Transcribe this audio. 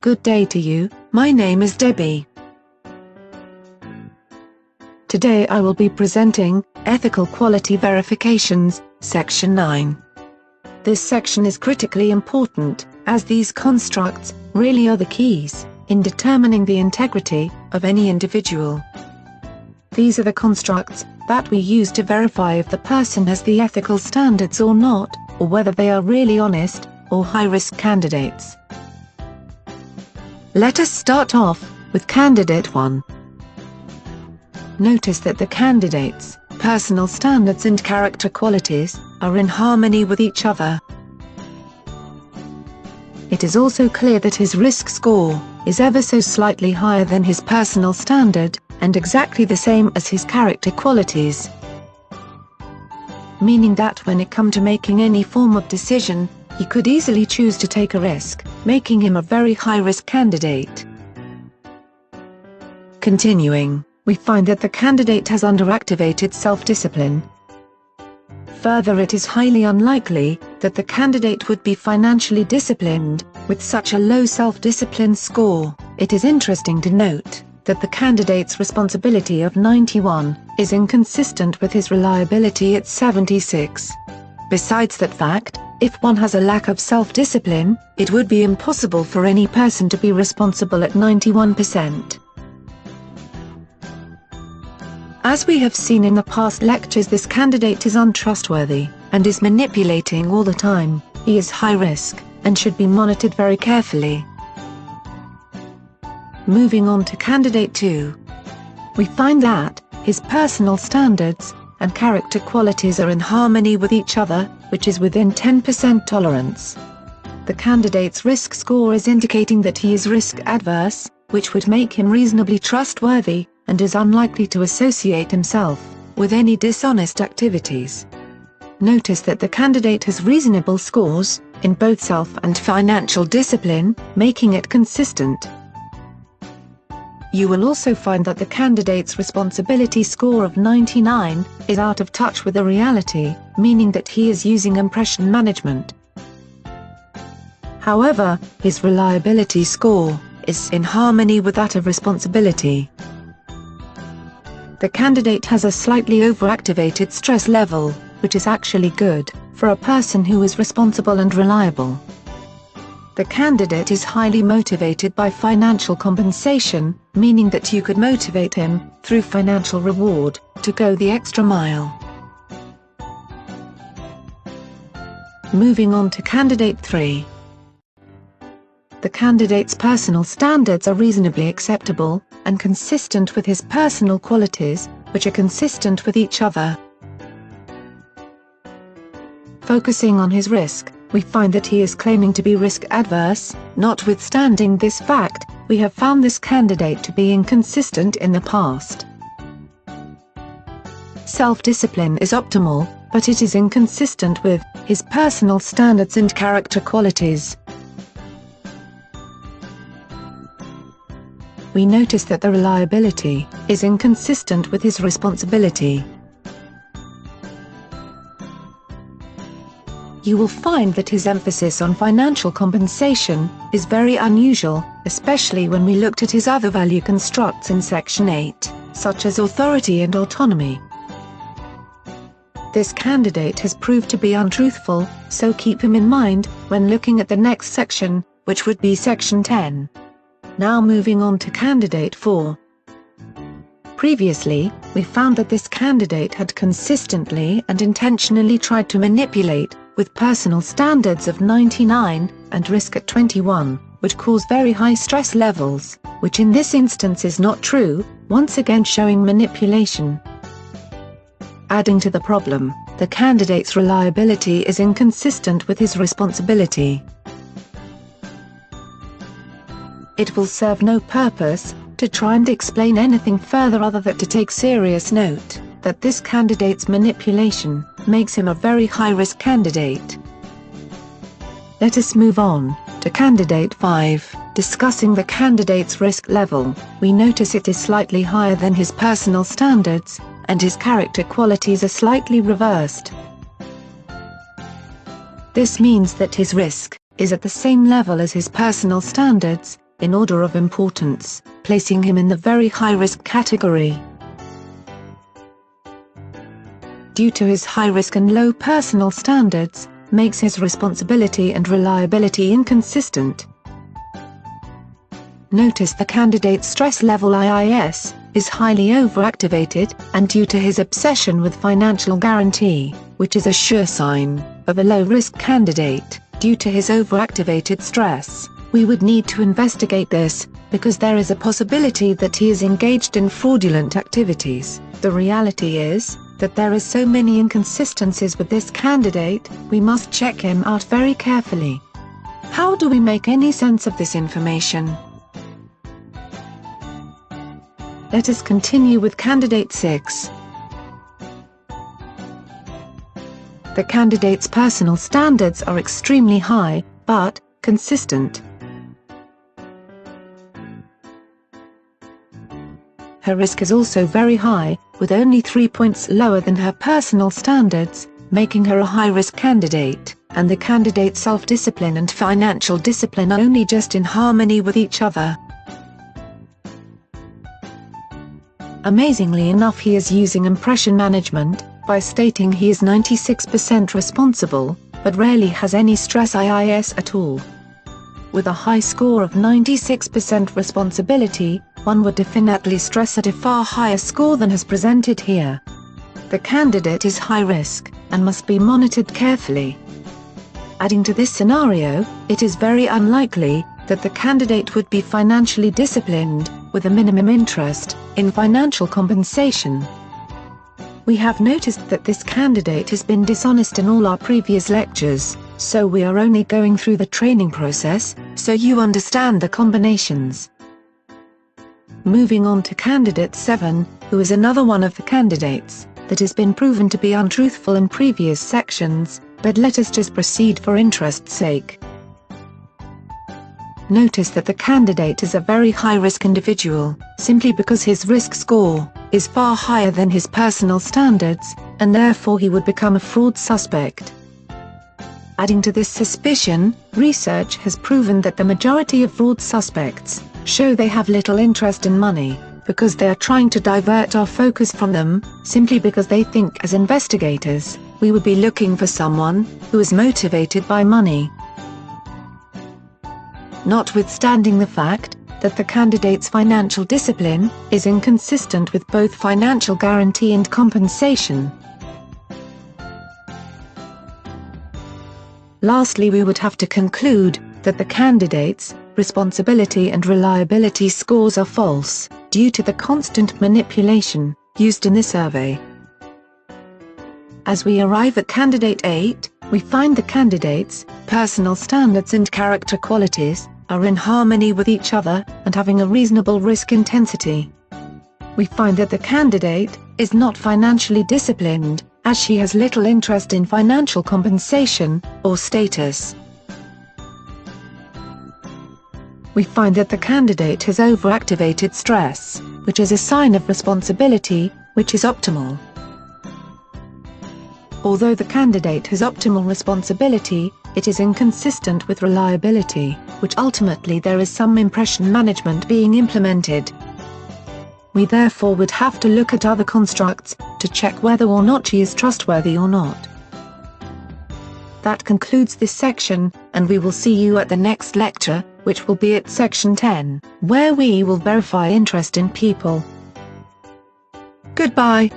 Good day to you, my name is Debbie. Today I will be presenting Ethical Quality Verifications, Section 9. This section is critically important, as these constructs really are the keys in determining the integrity of any individual. These are the constructs that we use to verify if the person has the ethical standards or not, or whether they are really honest or high-risk candidates. Let us start off with Candidate 1. Notice that the candidate's personal standards and character qualities are in harmony with each other. It is also clear that his risk score is ever so slightly higher than his personal standard, and exactly the same as his character qualities. Meaning that when it comes to making any form of decision, he could easily choose to take a risk, making him a very high-risk candidate. Continuing, we find that the candidate has underactivated self-discipline. Further, it is highly unlikely that the candidate would be financially disciplined with such a low self-discipline score. It is interesting to note that the candidate's responsibility of 91 is inconsistent with his reliability at 76. Besides that fact, if one has a lack of self-discipline, it would be impossible for any person to be responsible at 91%. As we have seen in the past lectures, this candidate is untrustworthy, and is manipulating all the time. He is high risk, and should be monitored very carefully. Moving on to Candidate 2. We find that his personal standards and character qualities are in harmony with each other, which is within 10% tolerance. The candidate's risk score is indicating that he is risk adverse, which would make him reasonably trustworthy, and is unlikely to associate himself with any dishonest activities. Notice that the candidate has reasonable scores in both self and financial discipline, making it consistent. You will also find that the candidate's responsibility score of 99 is out of touch with the reality, meaning that he is using impression management. However, his reliability score is in harmony with that of responsibility. The candidate has a slightly overactivated stress level, which is actually good for a person who is responsible and reliable. The candidate is highly motivated by financial compensation, meaning that you could motivate him, through financial reward, to go the extra mile. Moving on to Candidate 3. The candidate's personal standards are reasonably acceptable, and consistent with his personal qualities, which are consistent with each other. Focusing on his risk, we find that he is claiming to be risk adverse. Notwithstanding this fact, we have found this candidate to be inconsistent in the past. Self-discipline is optimal, but it is inconsistent with his personal standards and character qualities. We notice that the reliability is inconsistent with his responsibility. You will find that his emphasis on financial compensation is very unusual, especially when we looked at his other value constructs in Section 8, such as authority and autonomy. This candidate has proved to be untruthful, so keep him in mind when looking at the next section, which would be Section 10. Now moving on to Candidate 4. Previously, we found that this candidate had consistently and intentionally tried to manipulate, with personal standards of 99 and risk at 21, which cause very high stress levels, which in this instance is not true, once again showing manipulation. Adding to the problem, the candidate's reliability is inconsistent with his responsibility. It will serve no purpose to try and explain anything further other than to take serious note that this candidate's manipulation makes him a very high-risk candidate. Let us move on to Candidate 5. Discussing the candidate's risk level, we notice it is slightly higher than his personal standards, and his character qualities are slightly reversed. This means that his risk is at the same level as his personal standards, in order of importance, placing him in the very high-risk category. Due to his high risk and low personal standards, makes his responsibility and reliability inconsistent. Notice the candidate's stress level IIS is highly overactivated, and due to his obsession with financial guarantee, which is a sure sign of a low-risk candidate, due to his overactivated stress, we would need to investigate this, because there is a possibility that he is engaged in fraudulent activities. The reality is that there is so many inconsistencies with this candidate, we must check him out very carefully. How do we make any sense of this information? Let us continue with candidate 6. The candidate's personal standards are extremely high, but consistent. Her risk is also very high, with only 3 points lower than her personal standards, making her a high-risk candidate, and the candidate's self-discipline and financial discipline are only just in harmony with each other. Amazingly enough, he is using impression management, by stating he is 96% responsible, but rarely has any stress IIS at all. With a high score of 96% responsibility, one would definitely stress at a far higher score than has presented here. The candidate is high risk, and must be monitored carefully. Adding to this scenario, it is very unlikely that the candidate would be financially disciplined, with a minimum interest in financial compensation. We have noticed that this candidate has been dishonest in all our previous lectures, so we are only going through the training process, so you understand the combinations. Moving on to candidate 7, who is another one of the candidates that has been proven to be untruthful in previous sections, but let us just proceed for interest's sake. Notice that the candidate is a very high-risk individual, simply because his risk score is far higher than his personal standards, and therefore he would become a fraud suspect. Adding to this suspicion, research has proven that the majority of fraud suspects show they have little interest in money, because they are trying to divert our focus from them, simply because they think as investigators, we would be looking for someone who is motivated by money. Notwithstanding the fact that the candidate's financial discipline is inconsistent with both financial guarantee and compensation. Lastly, we would have to conclude that the candidate's responsibility and reliability scores are false, due to the constant manipulation used in the survey. As we arrive at candidate 8, we find the candidate's personal standards and character qualities are in harmony with each other, and having a reasonable risk intensity. We find that the candidate is not financially disciplined, as she has little interest in financial compensation or status. We find that the candidate has overactivated stress, which is a sign of responsibility, which is optimal. Although the candidate has optimal responsibility, it is inconsistent with reliability, which ultimately there is some impression management being implemented. We therefore would have to look at other constructs to check whether or not she is trustworthy or not. That concludes this section, and we will see you at the next lecture, which will be at section 10, where we will verify interest in people. Goodbye.